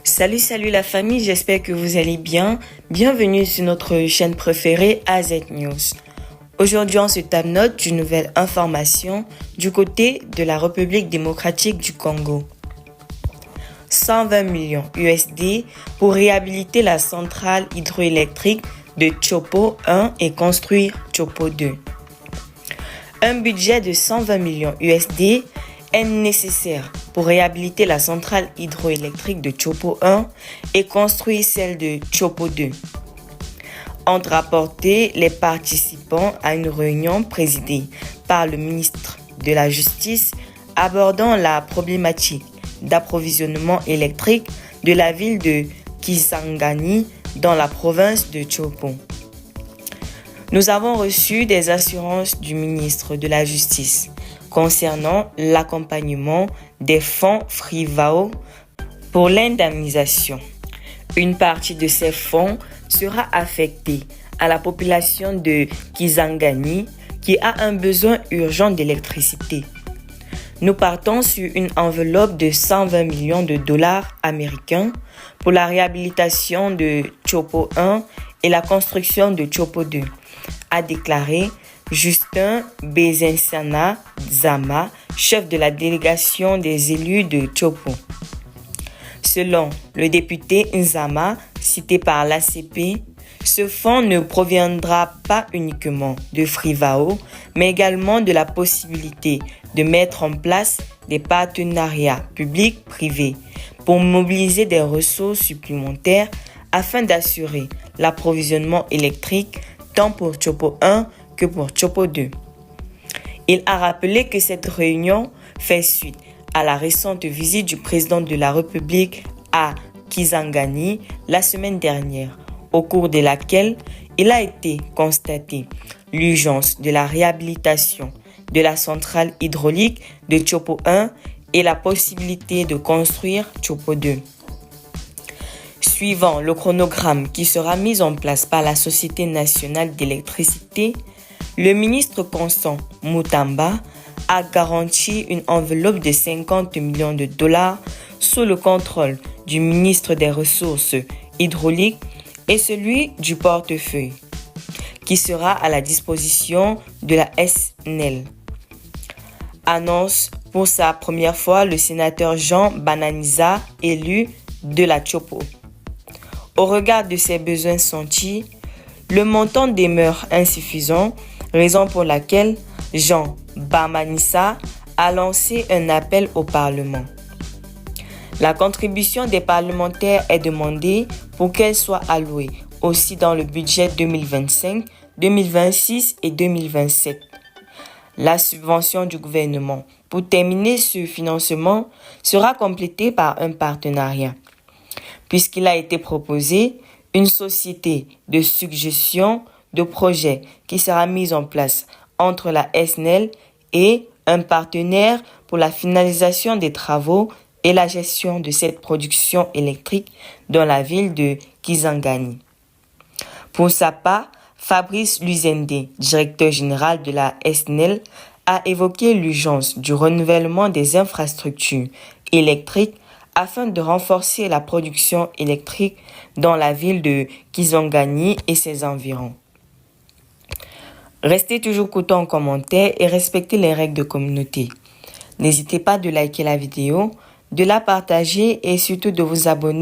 Salut la famille, j'espère que vous allez bien. Bienvenue sur notre chaîne préférée AZ News. Aujourd'hui, on se tape note d'une nouvelle information du côté de la République démocratique du Congo. 120 millions USD pour réhabiliter la centrale hydroélectrique de Tshopo 1 et construire Tshopo 2. Un budget de 120 millions USD est nécessaire pour réhabiliter la centrale hydroélectrique de Tshopo 1 et construire celle de Tshopo 2. Ont rapporté les participants à une réunion présidée par le ministre de la Justice abordant la problématique d'approvisionnement électrique de la ville de Kisangani dans la province de Tshopo. Nous avons reçu des assurances du ministre de la Justice concernant l'accompagnement des fonds FRIVAO pour l'indemnisation. Une partie de ces fonds sera affectée à la population de Kisangani qui a un besoin urgent d'électricité. Nous partons sur une enveloppe de 120 millions de dollars américains pour la réhabilitation de Tshopo 1 et la construction de Tshopo 2, a déclaré Justin Bezinsana Zama, chef de la délégation des élus de Tshopo. Selon le député Nzama, cité par l'ACP, ce fonds ne proviendra pas uniquement de FRIVAO, mais également de la possibilité de mettre en place des partenariats publics-privés pour mobiliser des ressources supplémentaires afin d'assurer l'approvisionnement électrique tant pour Tshopo 1 que pour Tshopo 2. Il a rappelé que cette réunion fait suite à la récente visite du président de la République à Kisangani la semaine dernière, au cours de laquelle il a été constaté l'urgence de la réhabilitation de la centrale hydraulique de Tshopo 1 et la possibilité de construire Tshopo 2. Suivant le chronogramme qui sera mis en place par la Société nationale d'électricité, le ministre Constant Mutamba a garanti une enveloppe de 50 millions de dollars sous le contrôle du ministre des Ressources hydrauliques et celui du portefeuille, qui sera à la disposition de la SNEL. Annonce pour sa première fois le sénateur Jean Bananiza, élu de la Tshopo. Au regard de ses besoins sentis, le montant demeure insuffisant, raison pour laquelle Jean Bananiza a lancé un appel au Parlement. La contribution des parlementaires est demandée pour qu'elle soit allouée aussi dans le budget 2025, 2026 et 2027. La subvention du gouvernement pour terminer ce financement sera complétée par un partenariat, puisqu'il a été proposé une société de suggestion de projets qui sera mise en place entre la SNEL et un partenaire pour la finalisation des travaux et la gestion de cette production électrique dans la ville de Kisangani. Pour sa part, Fabrice Luzende, directeur général de la SNEL, a évoqué l'urgence du renouvellement des infrastructures électriques afin de renforcer la production électrique dans la ville de Kisangani et ses environs. Restez toujours courtois en commentaire et respectez les règles de communauté. N'hésitez pas de liker la vidéo, de la partager et surtout de vous abonner